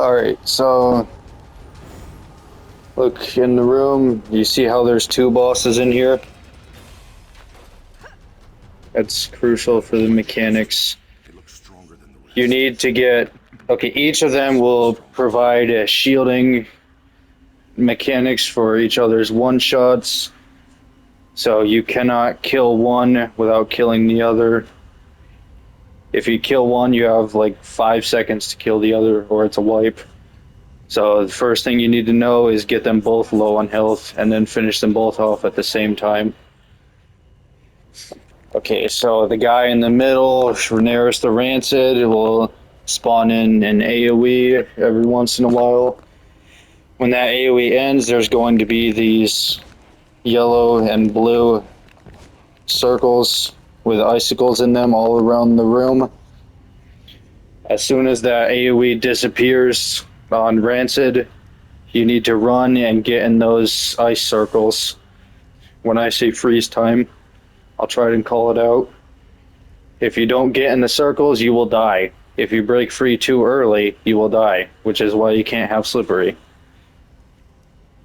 Alright, so look in the room. You see how there's two bosses in here? That's crucial for the mechanics. You need to get... Okay, each of them will provide a shielding mechanics for each other's one-shots. So you cannot kill one without killing the other. If you kill one, you have like 5 seconds to kill the other, or it's a wipe. So the first thing you need to know is get them both low on health, and then finish them both off at the same time. Okay, so the guy in the middle, Rhaenyra the Rancid, will spawn in an AoE every once in a while. When that AoE ends, there's going to be these yellow and blue circles with icicles in them all around the room. As soon as that AoE disappears on Rancid, you need to run and get in those ice circles. When I say freeze time, I'll try and call it out. If you don't get in the circles, you will die. If you break free too early, you will die, which is why you can't have slippery.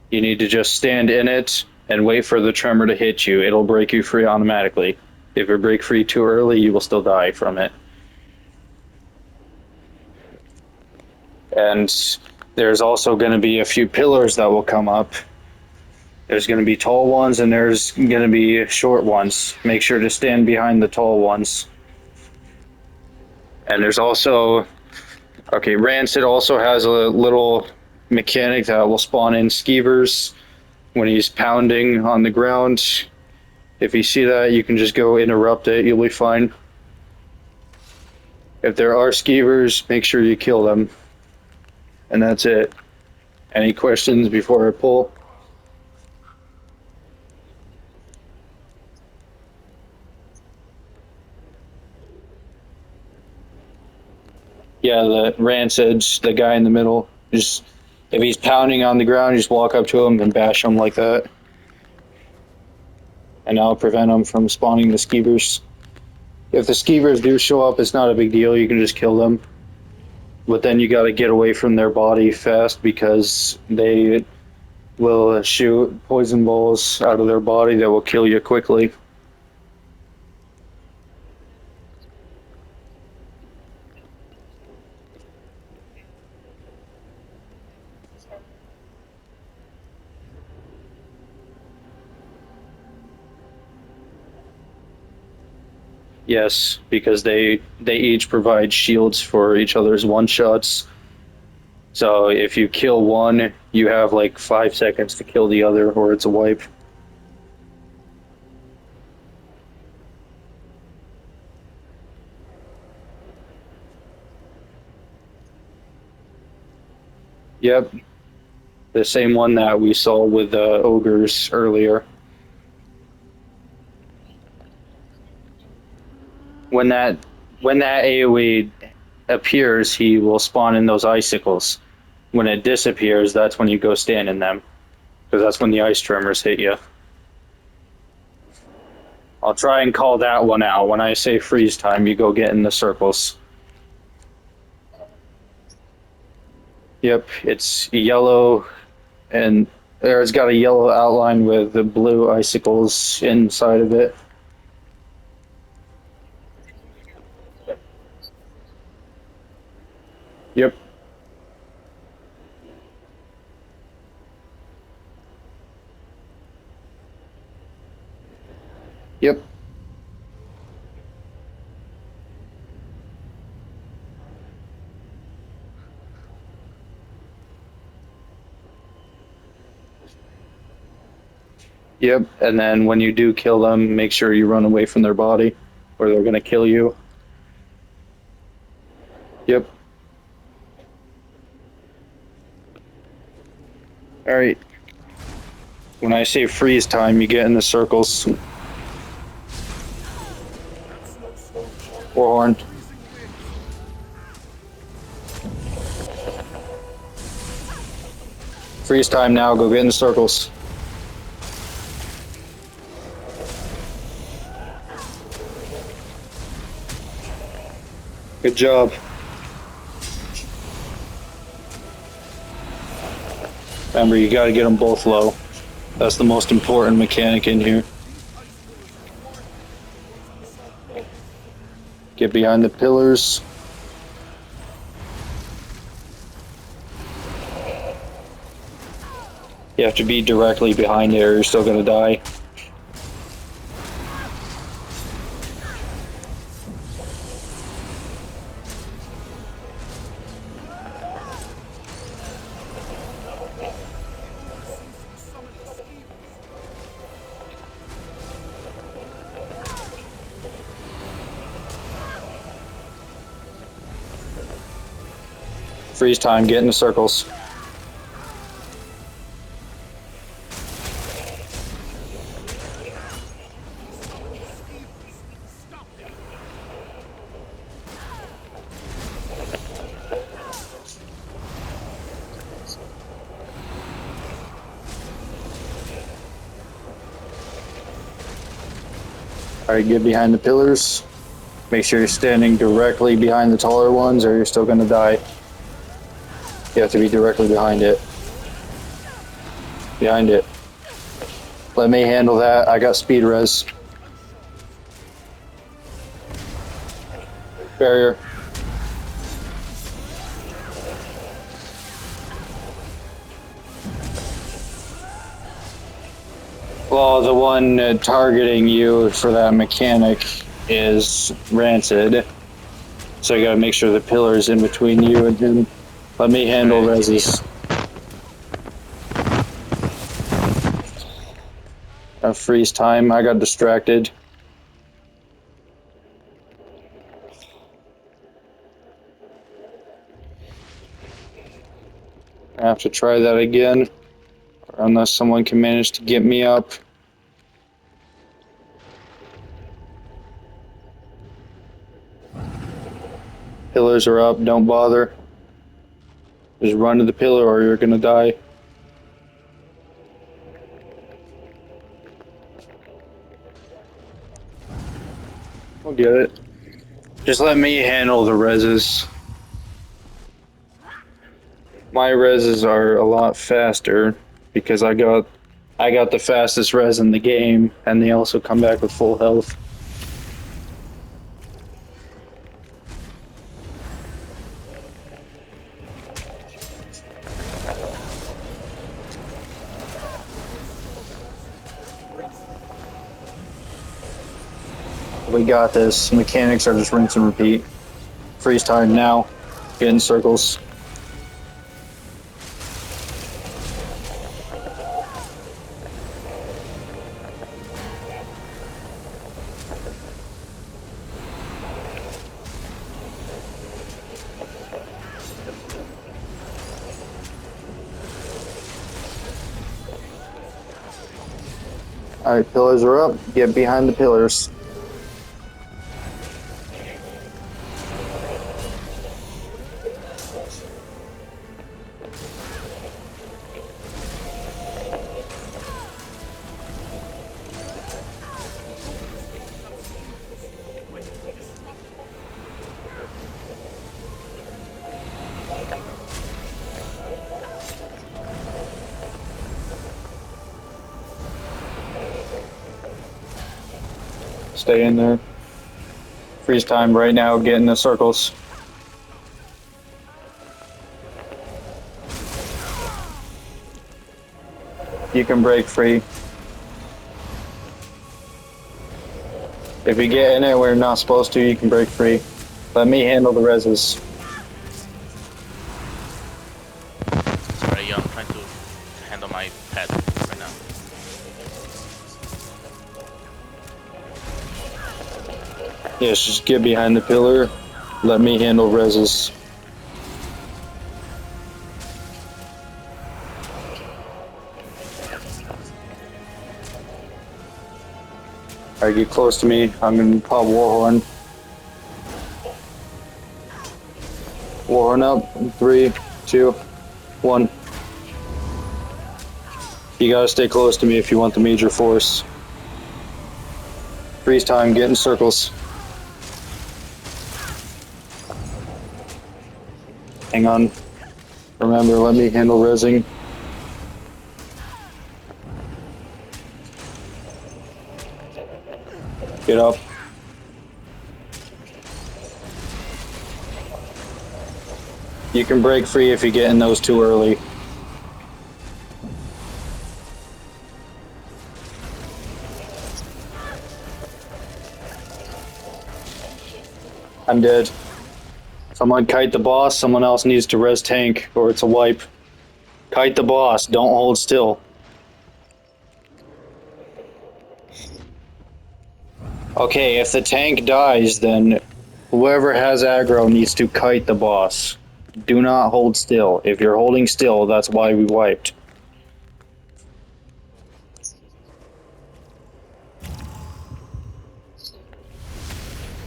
You need to just stand in it and wait for the tremor to hit you. It'll break you free automatically. If you break free too early, you will still die from it. And there's also going to be a few pillars that will come up. There's going to be tall ones and there's going to be short ones. Make sure to stand behind the tall ones. And there's also... Okay, Rancid also has a little mechanic that will spawn in skeevers when he's pounding on the ground. If you see that, you can just go interrupt it. You'll be fine. If there are skeevers, make sure you kill them. And that's it. Any questions before I pull? Yeah, the Rancid, the guy in the middle. Just if he's pounding on the ground, just walk up to him and bash him like that. And that'll prevent him from spawning the skeevers. If the skeevers do show up, it's not a big deal. You can just kill them. But then you got to get away from their body fast because they will shoot poison balls out of their body that will kill you quickly. Yes, because they each provide shields for each other's one-shots. So if you kill one, you have like 5 seconds to kill the other, or it's a wipe. Yep, the same one that we saw with the ogres earlier. When that AoE appears, he will spawn in those icicles. When it disappears, that's when you go stand in them, because that's when the ice tremors hit you. I'll try and call that one out. When I say freeze time, you go get in the circles. Yep, it's yellow, and it's got a yellow outline with the blue icicles inside of it. Yep. Yep. Yep, and then when you do kill them, make sure you run away from their body, or they're gonna kill you. Yep. Alright. When I say freeze time, you get in the circles. Warhorn. Freeze time now, go get in the circles. Good job. Remember, you gotta get them both low. That's the most important mechanic in here. Get behind the pillars. You have to be directly behind it or you're still gonna die. Freeze time, get in the circles. Alright, get behind the pillars. Make sure you're standing directly behind the taller ones or you're still gonna die. You have to be directly behind it. Behind it. Let me handle that. I got speed res. Barrier. Well, the one targeting you for that mechanic is Rancid. So you gotta make sure the pillar's in between you and him. Let me handle reses. Freeze time. I got distracted. I have to try that again. Unless someone can manage to get me up. Pillars are up. Don't bother. Just run to the pillar or you're gonna die. I'll get it. Just let me handle the reses. My reses are a lot faster because I got the fastest res in the game, and they also come back with full health. We got this. Mechanics are just rinse and repeat. Freeze time now. Get in circles. Alright, pillars are up. Get behind the pillars. Stay in there. Freeze time right now. Get in the circles. You can break free. If you get in it where you're not supposed to, you can break free. Let me handle the reses. Sorry, I'm trying to handle my pet right now. Yes, just get behind the pillar. Let me handle reses. Alright, get close to me. I'm gonna pop Warhorn. Warhorn up. 3, 2, 1. You gotta stay close to me if you want the major force. Freeze time, get in circles. Hang on. Remember, let me handle resing. Get up. You can break free if you get in those too early. I'm dead. Someone kite the boss, someone else needs to res tank, or it's a wipe. Kite the boss, don't hold still. Okay, if the tank dies, then whoever has aggro needs to kite the boss. Do not hold still. If you're holding still, that's why we wiped.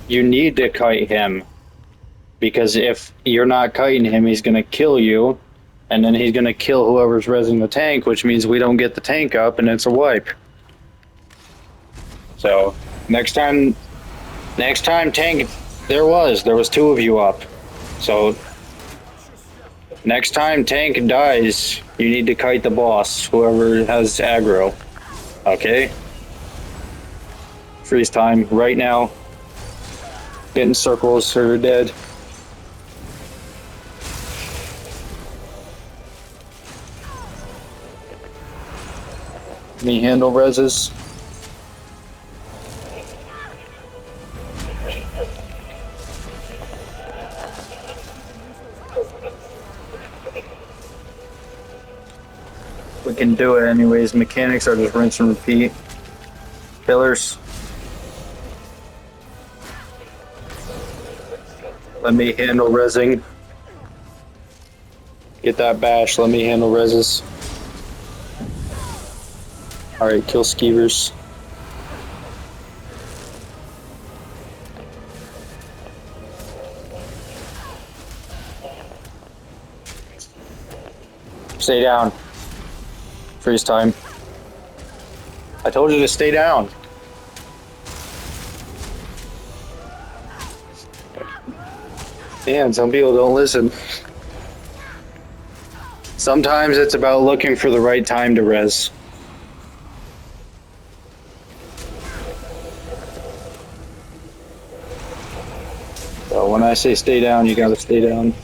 You need to kite him. Because if you're not kiting him, he's gonna kill you, and then he's gonna kill whoever's resing the tank, which means we don't get the tank up, and it's a wipe. So next time tank, there was two of you up. So next time tank dies, you need to kite the boss, whoever has aggro. Okay? Freeze time right now. Get in circles or you're dead. Me handle reses. We can do it anyways. Mechanics are just rinse and repeat. Pillars. Let me handle resing. Get that bash. Let me handle reses. Alright, kill skeevers. Stay down. Freeze time. I told you to stay down. Man, some people don't listen. Sometimes it's about looking for the right time to res. So when I say stay down, you gotta stay down.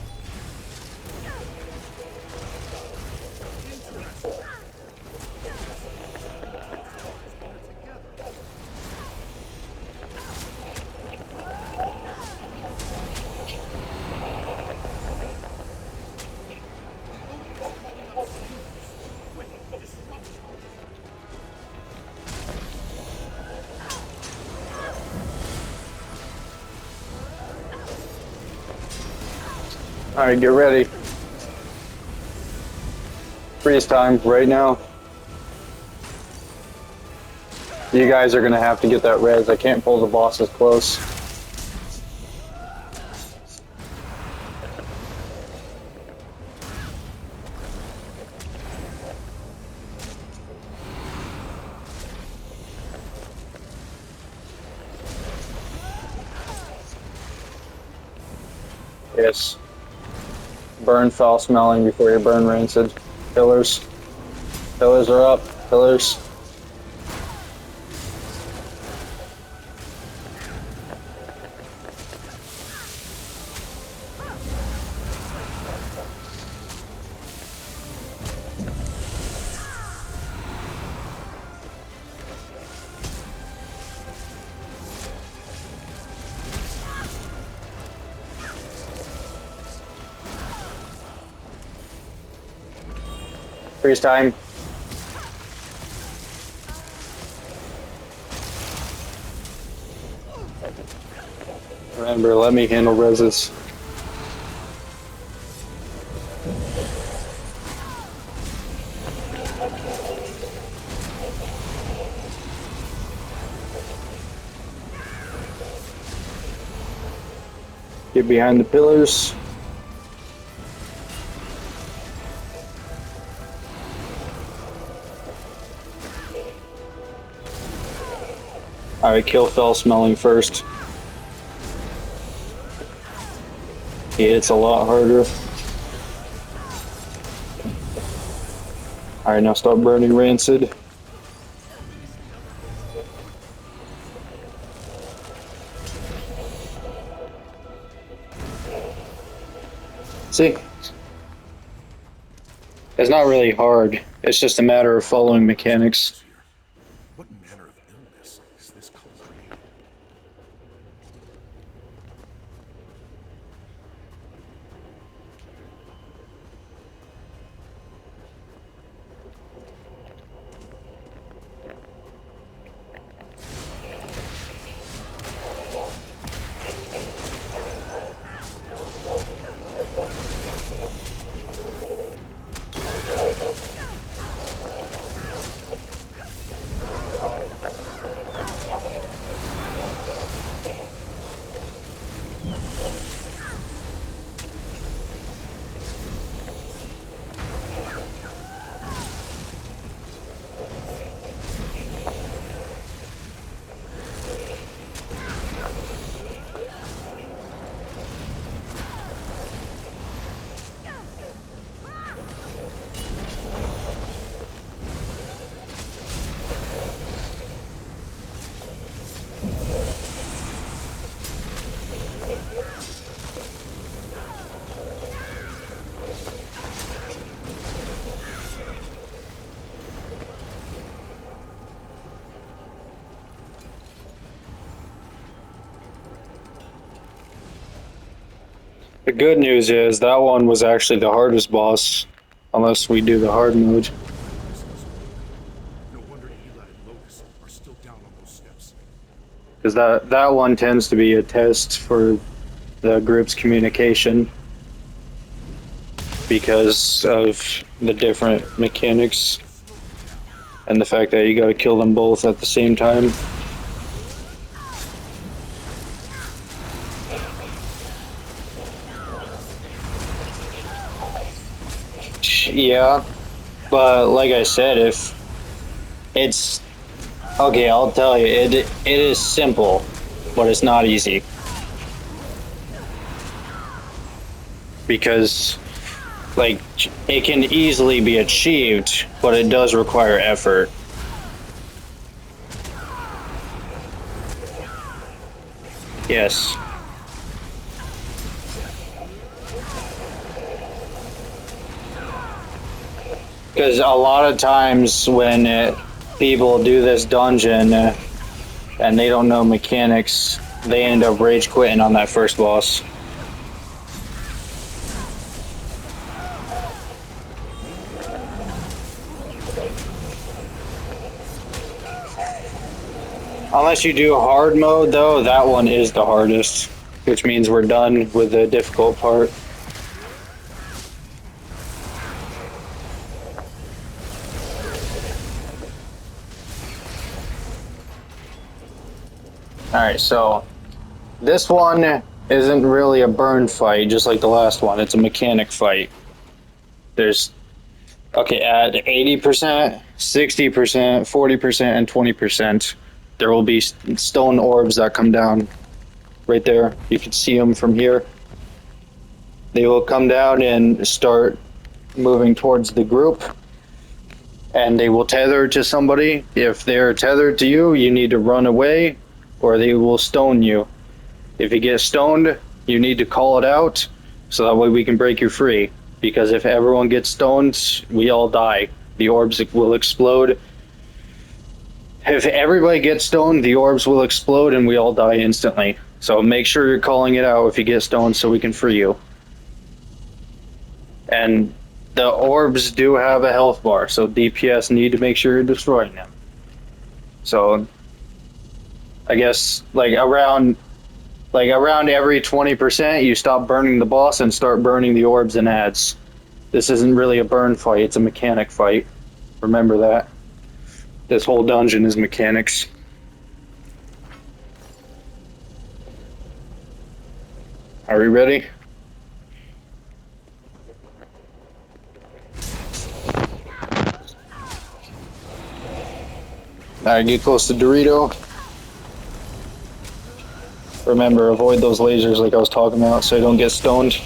Alright, get ready. Freeze time right now. You guys are gonna have to get that res. I can't pull the bosses close. Yes. Burn foul smelling before you burn rancid. Pillars. Pillars are up. Pillars. Freeze time. Remember, let me handle reses. Get behind the pillars. Alright, kill fell smelling first. Yeah, it's a lot harder. Alright, now start burning rancid. See? It's not really hard. It's just a matter of following mechanics. What manner of illness is this creating? The good news is that one was actually the hardest boss, unless we do the hard mode. No wonder Eli and Lotus are still down on those steps. Because that one tends to be a test for the group's communication because of the different mechanics and the fact that you gotta kill them both at the same time. Yeah, but like I said, if it's okay, I'll tell you, it is simple, but it's not easy. Because, like, it can easily be achieved, but it does require effort. Yes. Because a lot of times when people do this dungeon and they don't know mechanics, they end up rage quitting on that first boss. Unless you do hard mode, though, that one is the hardest, which means we're done with the difficult part. Alright, so this one isn't really a burn fight, just like the last one. It's a mechanic fight. There's, okay, at 80%, 60%, 40%, and 20%, there will be stone orbs that come down right there. You can see them from here. They will come down and start moving towards the group, and they will tether to somebody. If they're tethered to you, you need to run away, or they will stone you. If you get stoned, you need to call it out, so that way we can break you free. Because if everyone gets stoned, we all die. The orbs will explode. If everybody gets stoned, the orbs will explode and we all die instantly. So make sure you're calling it out if you get stoned so we can free you. And the orbs do have a health bar, so DPS need to make sure you're destroying them. So I guess like around every 20%, you stop burning the boss and start burning the orbs and adds. This isn't really a burn fight, it's a mechanic fight. Remember that. This whole dungeon is mechanics. Are we ready? Alright, get close to Dorito. Remember, avoid those lasers like I was talking about so you don't get stoned.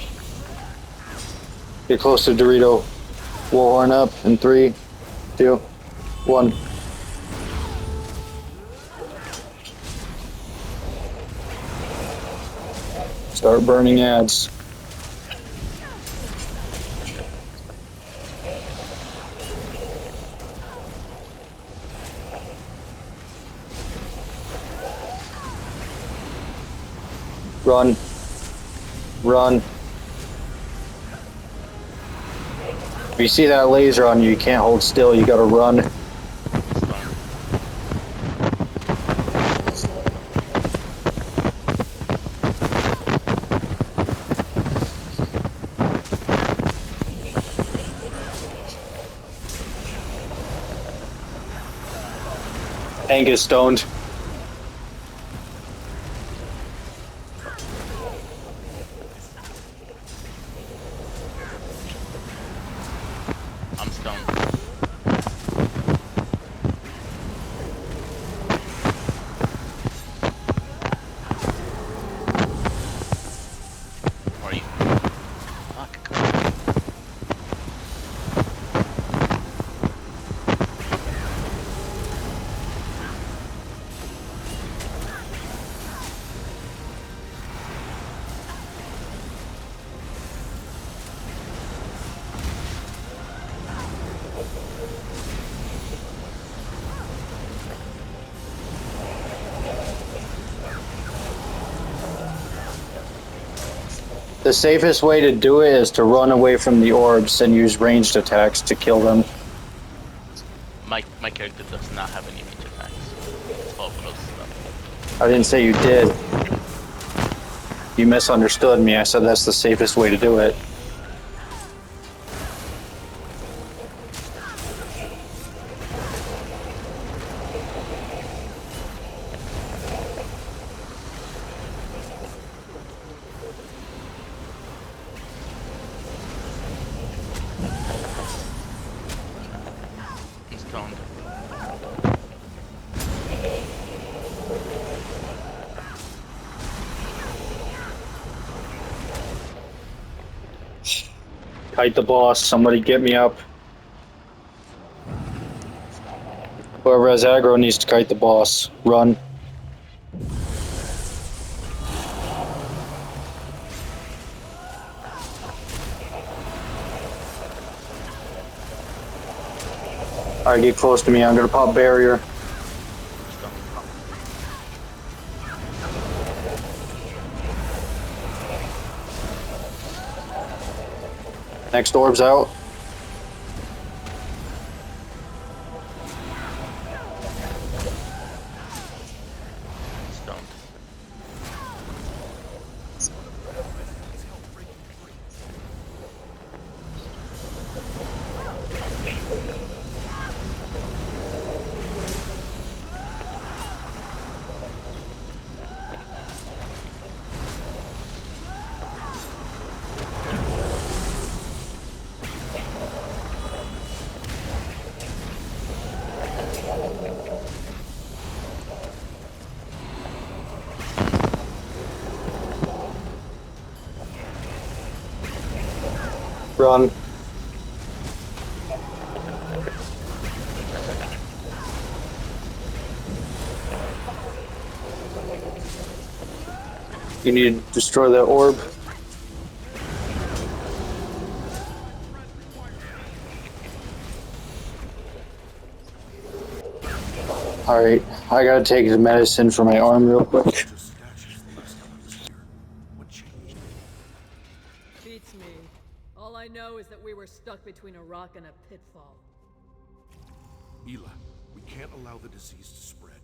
Get close to Dorito. Warhorn up in 3, 2, 1. Start burning ads. Run. Run. If you see that laser on you, you can't hold still. You gotta run. Stone. Tank is stoned. I'm stoned. Where are you? Fuck. The safest way to do it is to run away from the orbs and use ranged attacks to kill them. My character does not have any range attacks. It's all close stuff. I didn't say you did. You misunderstood me. I said that's the safest way to do it. I'm stoned. Kite the boss. Somebody get me up. Whoever has aggro needs to kite the boss. Run. Alright, get close to me. I'm gonna pop barrier. Stoned. Next orb's out. Stoned. Run. You need to destroy that orb. Alright, I gotta take the medicine for my arm real quick. Just statues the last time I was here. What changed? Beats me. All I know is that we were stuck between a rock and a pitfall. Ela, we can't allow the disease to spread.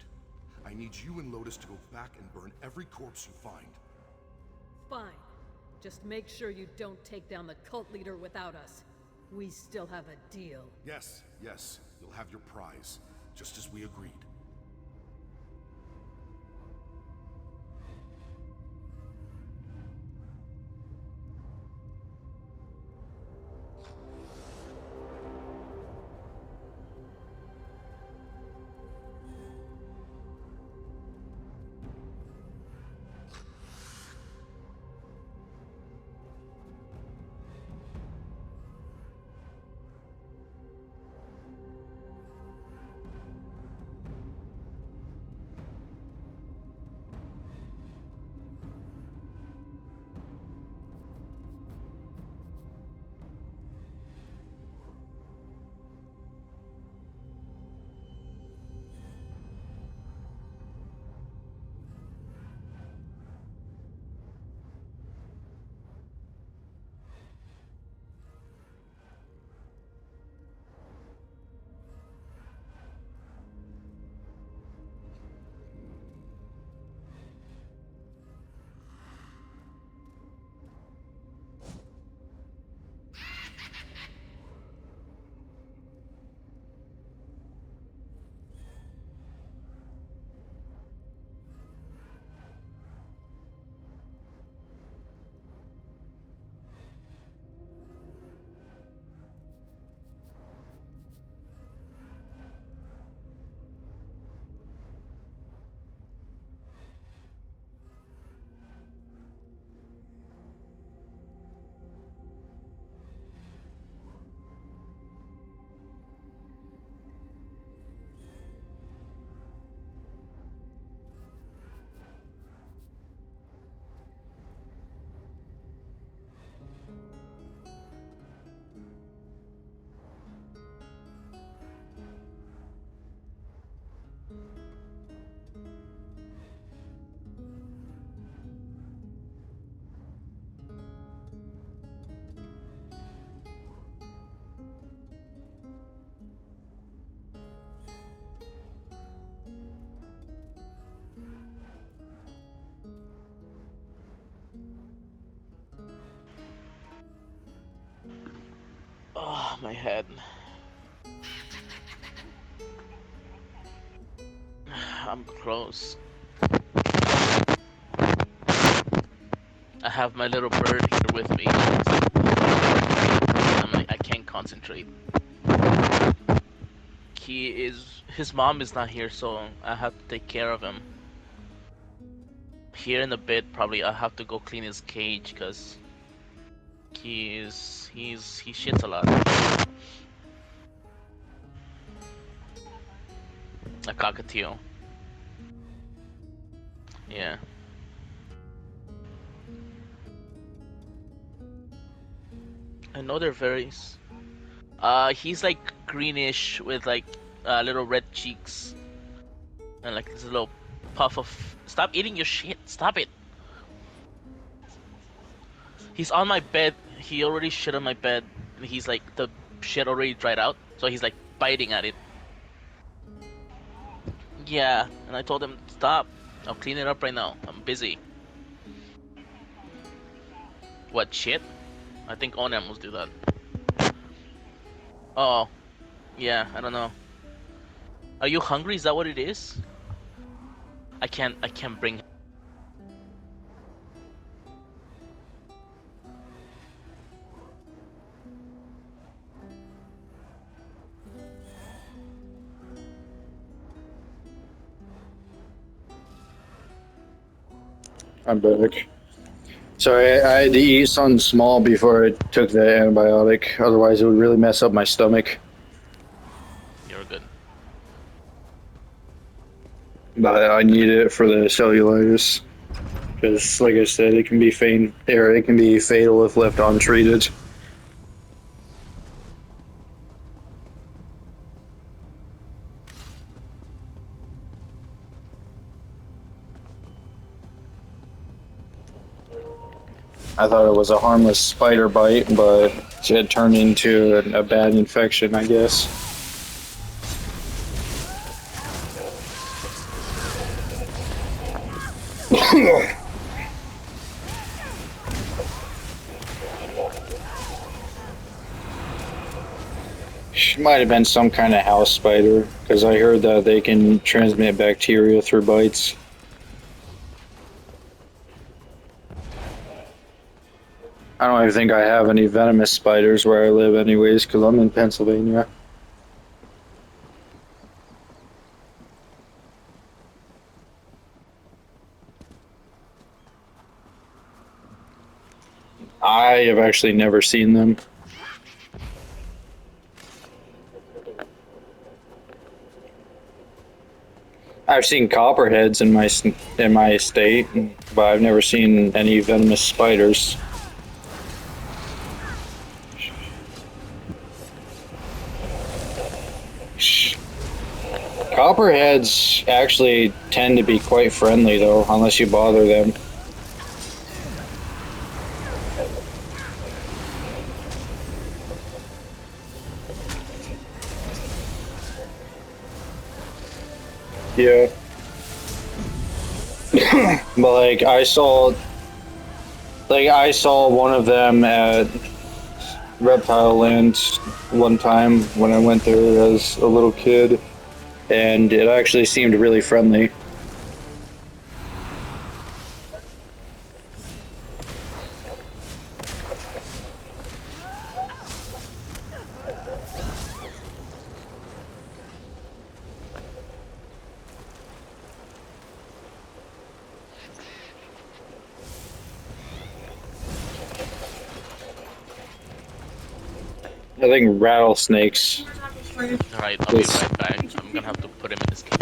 I need you and Lotus to go back and burn every corpse you find. Fine. Just make sure you don't take down the cult leader without us. We still have a deal. Yes, yes, you'll have your prize, just as we agreed. My head. I'm close. I have my little bird here with me. I can't concentrate. His mom is not here, so I have to take care of him. Here in a bit, probably I'll have to go clean his cage because he shits a lot. A cockatiel. Yeah. I know they're very. He's like greenish with like little red cheeks and like this little puff of. Stop eating your shit! Stop it! He's on my bed. He already shit on my bed, and he's like the shit already dried out, so he's like biting at it. Yeah, and I told him stop. I'll clean it up right now. I'm busy. What shit? I think all animals do that. Oh, yeah. I don't know. Are you hungry? Is that what it is? I can't bring. I'm back. Sorry, I had to eat something small before I took the antibiotic. Otherwise, it would really mess up my stomach. You're good. But I need it for the cellulitis. Because, like I said, it can be it can be fatal if left untreated. I thought it was a harmless spider bite, but it turned into a bad infection, I guess. Might have been some kind of house spider, because I heard that they can transmit bacteria through bites. I don't even think I have any venomous spiders where I live anyways, because I'm in Pennsylvania. I have actually never seen them. I've seen copperheads in my state, but I've never seen any venomous spiders. Copperheads actually tend to be quite friendly, though, unless you bother them. Yeah. But I saw one of them at Reptile Land one time when I went there as a little kid, and it actually seemed really friendly. I think rattlesnakes. Alright, I'll be right back. I'm gonna have to put him in his cage.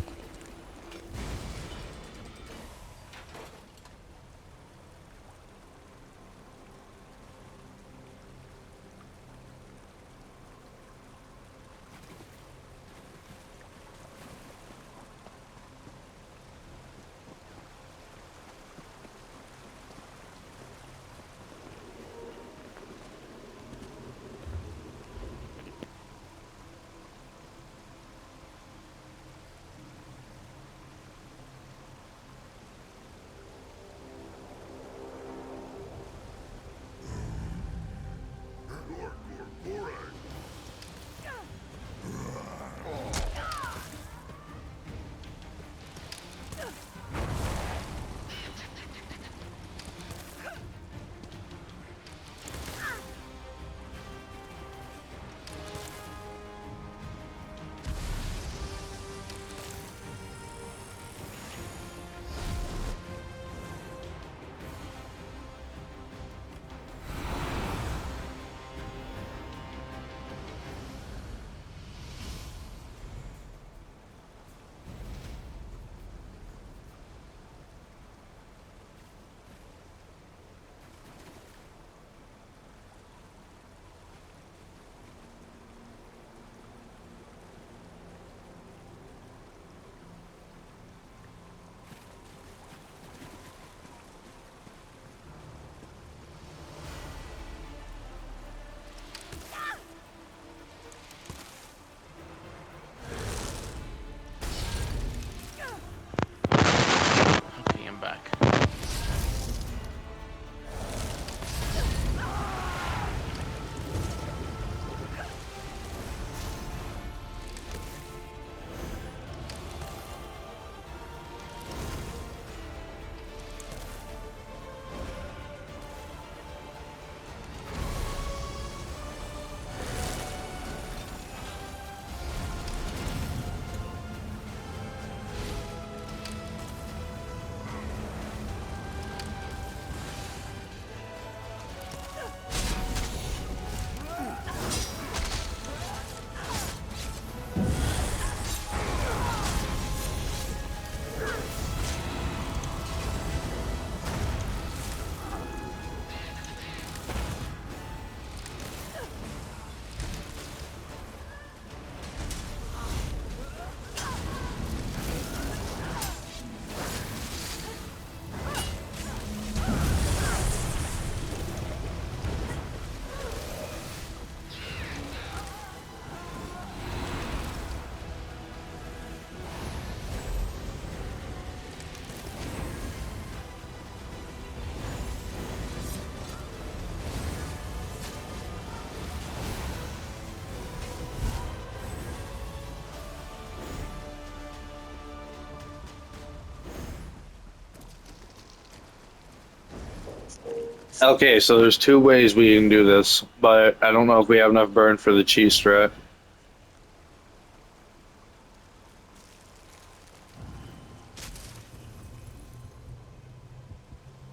Okay, so there's two ways we can do this, but I don't know if we have enough burn for the cheese strat.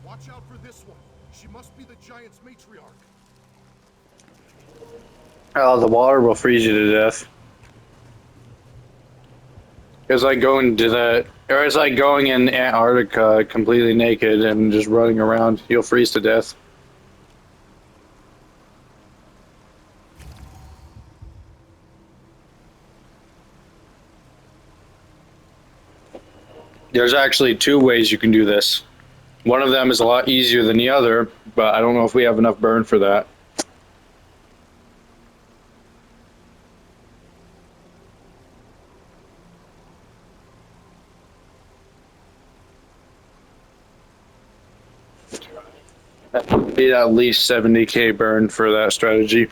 Watch out for this one. She must be the giant's matriarch. Oh, the water will freeze you to death. It's like going to the, or it's like going in Antarctica completely naked and just running around. You'll freeze to death. There's actually two ways you can do this. One of them is a lot easier than the other, but I don't know if we have enough burn for that. Need at least 70k burn for that strategy.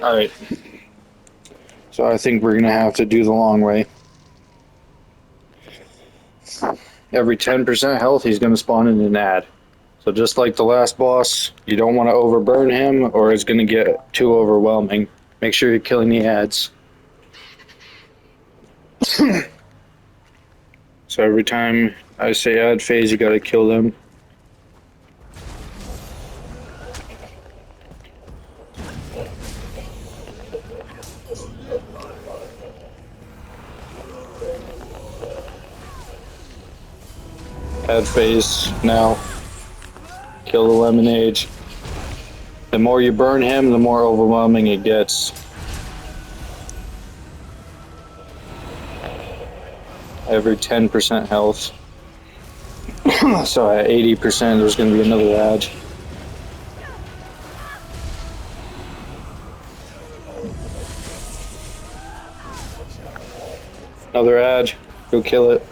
All right. So I think we're gonna have to do the long way. Every 10% health, he's gonna spawn in an ad. So just like the last boss, you don't want to overburn him or it's gonna get too overwhelming. Make sure you're killing the ads. So every time I say ad phase, you gotta kill them. Ad phase now. Kill the lemonade. The more you burn him, the more overwhelming it gets. Every 10% health. So at 80%, there's going to be another ad. Another ad. Go kill it.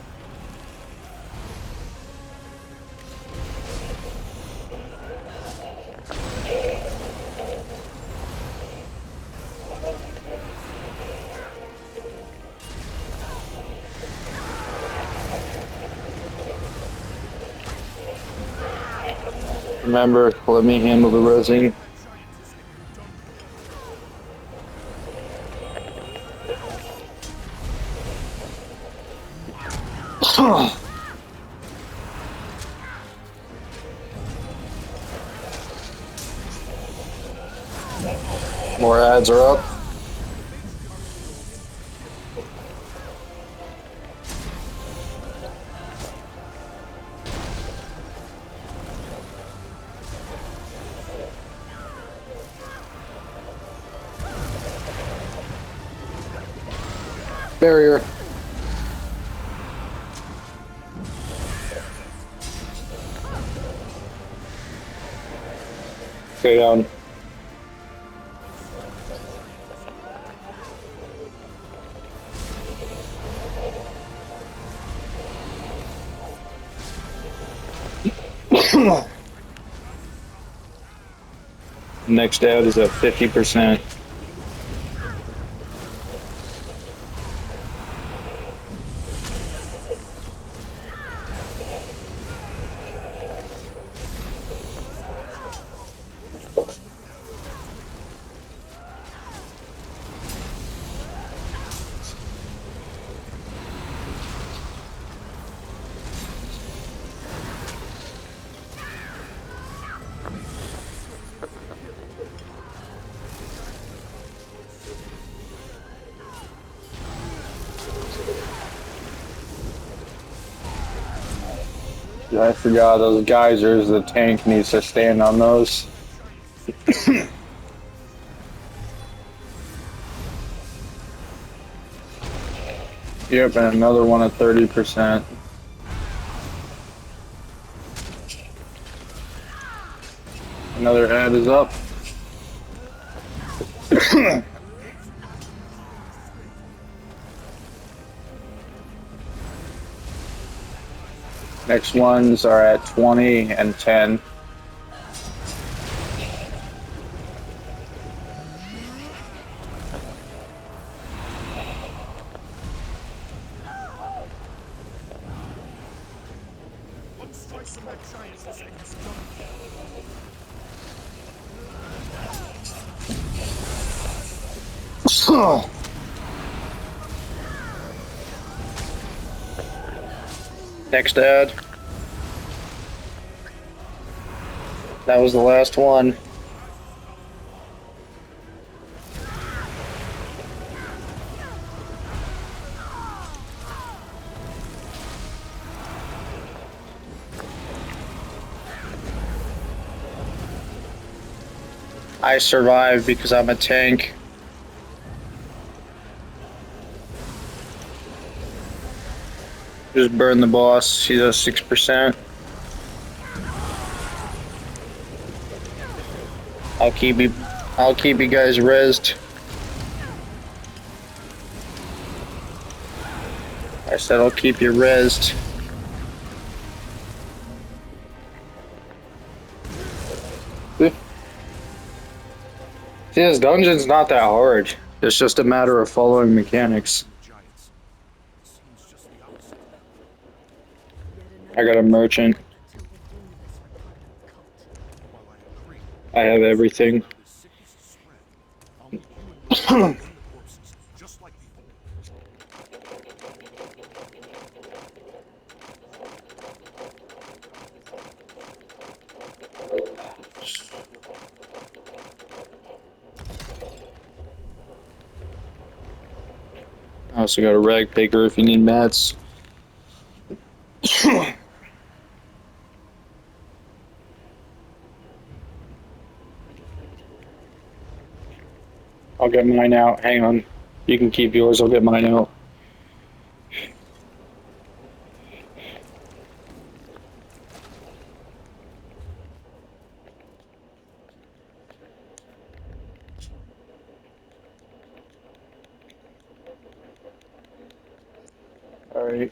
Remember, let me handle the resin. More ads are up. Barrier. Go down. Next ad is at 50%. I forgot those geysers. The tank needs to stand on those. Yep, and another one at 30%. Another ad is up. Next ones are at 20 and 10. One strike from that giant and he's done. Next ad. That was the last one. I survived because I'm a tank. Just burn the boss. He's at 6%. I'll keep you guys rezzed. I said I'll keep you rezzed. See, this dungeon's not that hard. It's just a matter of following mechanics. Giants. Seems just the opposite. I got a merchant. While I agree, I have everything. the sickness is spread. I'll need you and Lotus to burn the corpses, just like before. I also got a rag picker if you need mats. I'll get mine out. Hang on. You can keep yours. I'll get mine out. All right.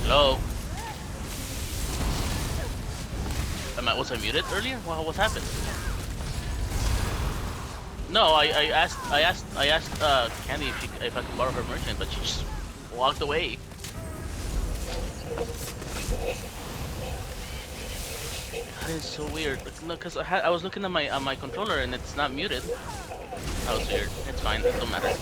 Hello? Was I muted earlier? What happened? No, I asked Candy if I could borrow her merchant, but she just walked away. That is so weird. Look, cause I was looking at my controller and it's not muted. That was weird. It's fine. It don't matter.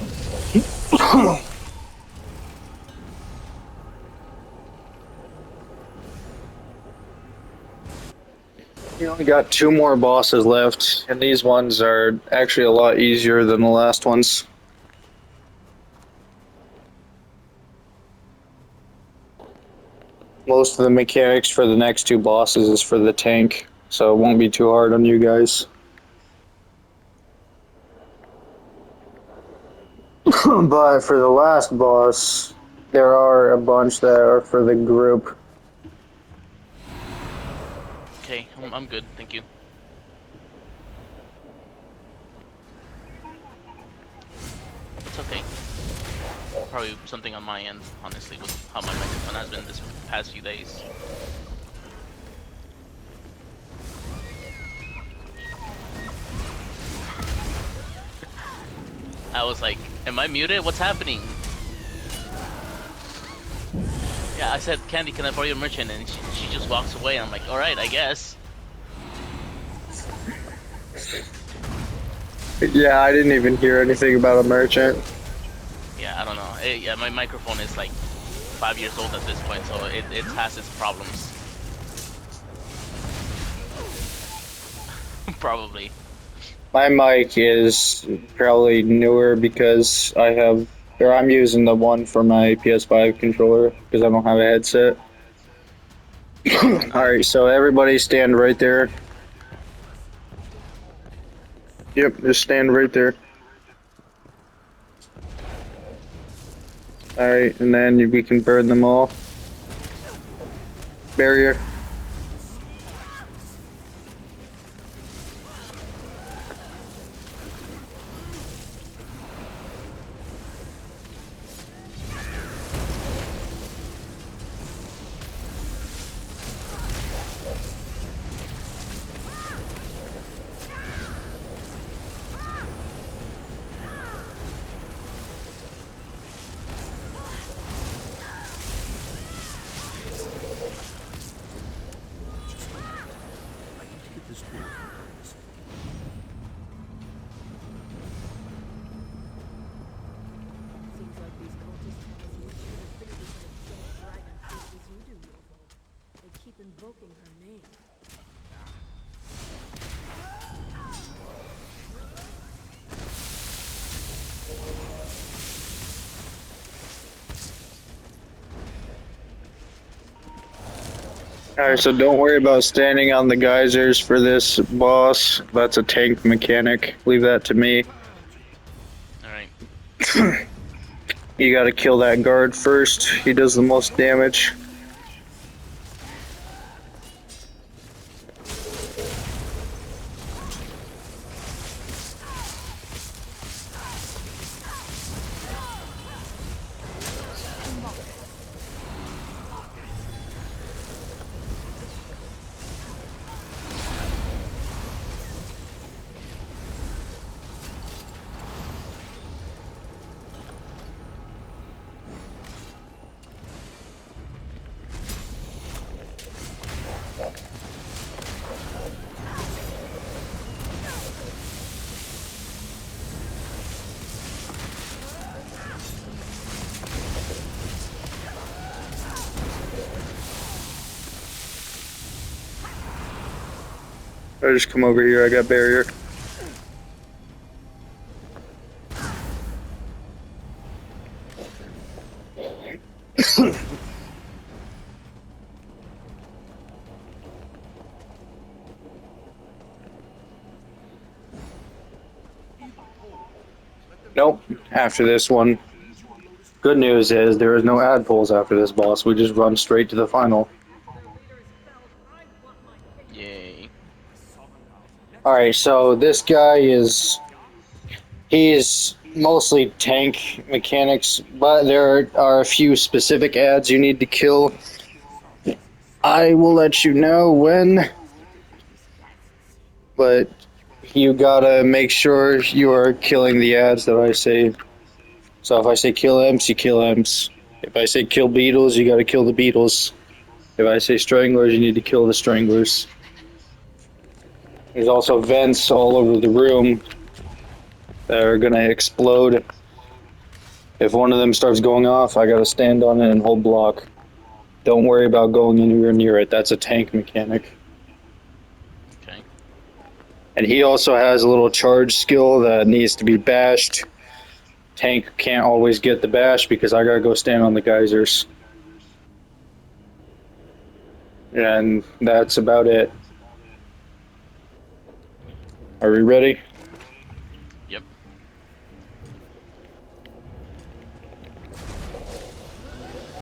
We only got 2 more bosses left, and these ones are actually a lot easier than the last ones. Most of the mechanics for the next 2 bosses is for the tank, so it won't be too hard on you guys. But for the last boss, there are a bunch that are for the group. Okay, I'm good. Thank you. It's okay. Probably something on my end, honestly, with how my microphone has been this past few days. I was like, am I muted? What's happening? Yeah, I said, Candy, can I borrow your merchant? And she just walks away. And I'm like, alright, I guess. Yeah, I didn't even hear anything about a merchant. Yeah, I don't know. Yeah, my microphone is like 5 years old at this point, so it has its problems. Probably. My mic is probably newer because I'm using the one for my PS5 controller because I don't have a headset. All right, so everybody stand right there. Yep, just stand right there. All right, and then we can burn them all. Barrier. I need to get this door closed. Seems like these cultists have as much an affinity for the dead dragon fruit as you do, Yovo. They keep invoking her name. All right, so don't worry about standing on the geysers for this boss. That's a tank mechanic. Leave that to me. Alright. You gotta kill that guard first. He does the most damage. I just come over here. I got barrier. Nope. After this one. Good news is there is no ad pulls after this boss. We just run straight to the final. Yay. Alright, so this guy he's mostly tank mechanics, but there are a few specific ads you need to kill. I will let you know when, but you gotta make sure you are killing the ads that I say. So if I say kill imps, you kill imps. If I say kill beetles, you gotta kill the beetles. If I say stranglers, you need to kill the stranglers. There's also vents all over the room that are gonna explode. If one of them starts going off, I gotta stand on it and hold block. Don't worry about going anywhere near it. That's a tank mechanic. Okay. And he also has a little charge skill that needs to be bashed. Tank can't always get the bash because I gotta go stand on the geysers. And that's about it. Are we ready?